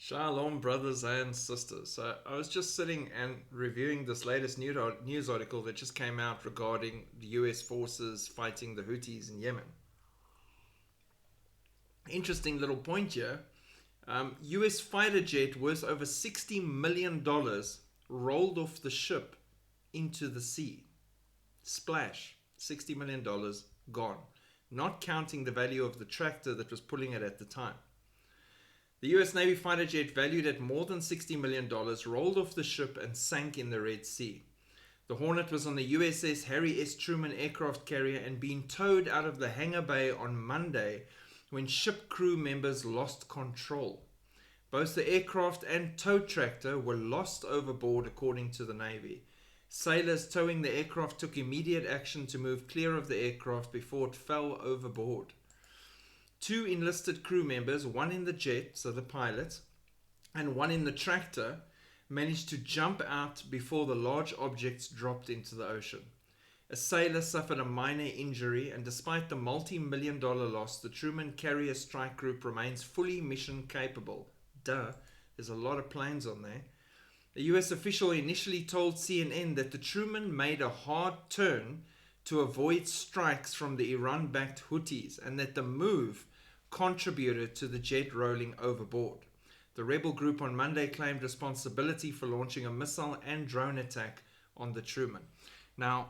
Shalom, brothers and sisters. So I was just sitting and reviewing this latest news article that just came out regarding the US forces fighting the Houthis in Yemen. Interesting little point here. US fighter jet worth over $60 million rolled off the ship into the sea. Splash. $60 million gone. Not counting the value of the tractor that was pulling it at the time. The US Navy fighter jet valued at more than $60 million rolled off the ship and sank in the Red Sea. The Hornet was on the USS Harry S. Truman aircraft carrier and being towed out of the hangar bay on Monday when ship crew members lost control. Both the aircraft and tow tractor were lost overboard, according to the Navy. Sailors towing the aircraft took immediate action to move clear of the aircraft before it fell overboard. Two enlisted crew members, one in the jet, so the pilot, and one in the tractor, managed to jump out before the large objects dropped into the ocean. A sailor suffered a minor injury, and despite the multi-million-dollar loss, the Truman Carrier Strike Group remains fully mission capable. Duh, there's a lot of planes on there. A US official initially told CNN that the Truman made a hard turn to avoid strikes from the Iran-backed Houthis, and that the move contributed to the jet rolling overboard. The rebel group on Monday claimed responsibility for launching a missile and drone attack on the Truman. Now,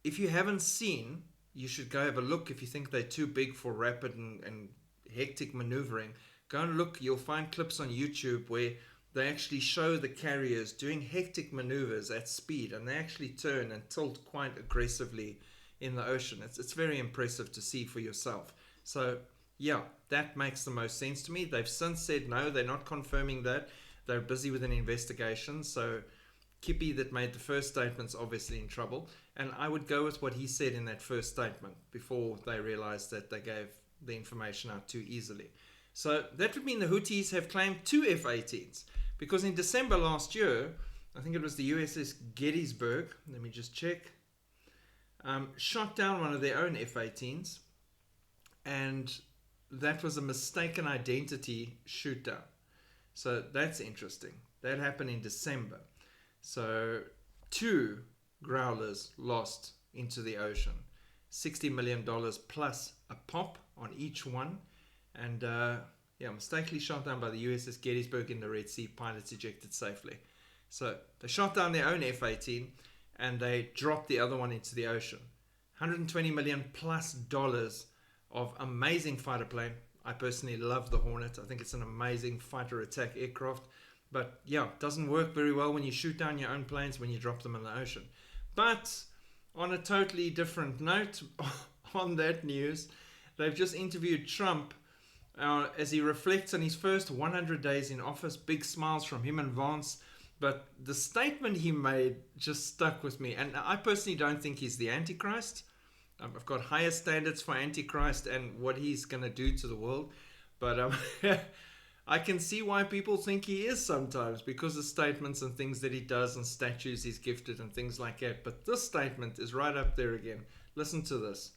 if you haven't seen, you should go have a look. If you think they're too big for rapid and hectic maneuvering, go and look. You'll find clips on YouTube where they actually show the carriers doing hectic maneuvers at speed, and they actually turn and tilt quite aggressively in the ocean. It's very impressive to see for yourself. So, yeah, that makes the most sense to me. They've since said no, they're not confirming that. They're busy with an investigation. So, Kippy that made the first statement's obviously in trouble. And I would go with what he said in that first statement before they realized that they gave the information out too easily. So, that would mean the Houthis have claimed two F-18s. Because in December last year, I think it was the USS Gettysburg, let me just check, shot down one of their own F-18s, and that was a mistaken identity shoot down. So that's interesting. That happened in December. So two growlers lost into the ocean. $60 million plus a pop on each one. And mistakenly shot down by the USS Gettysburg in the Red Sea. Pilots ejected safely. So they shot down their own F-18 and they dropped the other one into the ocean. $120 million plus of amazing fighter plane. I personally love the Hornet. I think it's an amazing fighter attack aircraft. But yeah, it doesn't work very well when you shoot down your own planes when you drop them in the ocean. But on a totally different note, on that news, they've just interviewed Trump as he reflects on his first 100 days in office. Big smiles from him and Vance. But the statement he made just stuck with me. And I personally don't think he's the Antichrist. I've got higher standards for Antichrist and what he's going to do to the world. But I can see why people think he is sometimes, because of statements and things that he does and statues he's gifted and things like that. But this statement is right up there again. Listen to this.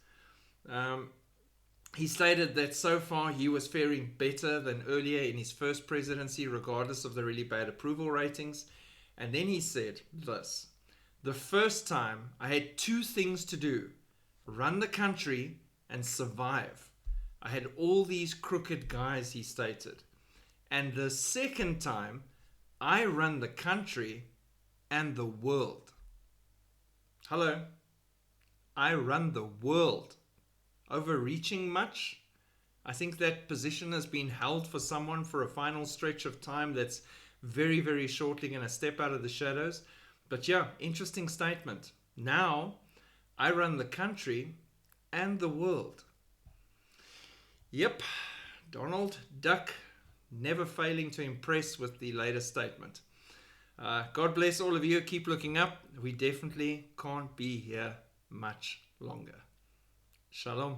He stated that so far he was faring better than earlier in his first presidency, regardless of the really bad approval ratings. And then he said this: the first time I had two things to do: run the country and survive. I had all these crooked guys, he stated. And the second time, I run the country and the world. Hello. I run the world. Overreaching much? I think that position has been held for someone for a final stretch of time that's very, very shortly going to step out of the shadows. But yeah, interesting statement. Now, I run the country and the world. Yep, Donald Duck never failing to impress with the latest statement. God bless all of you. Keep looking up. We definitely can't be here much longer. Shalom.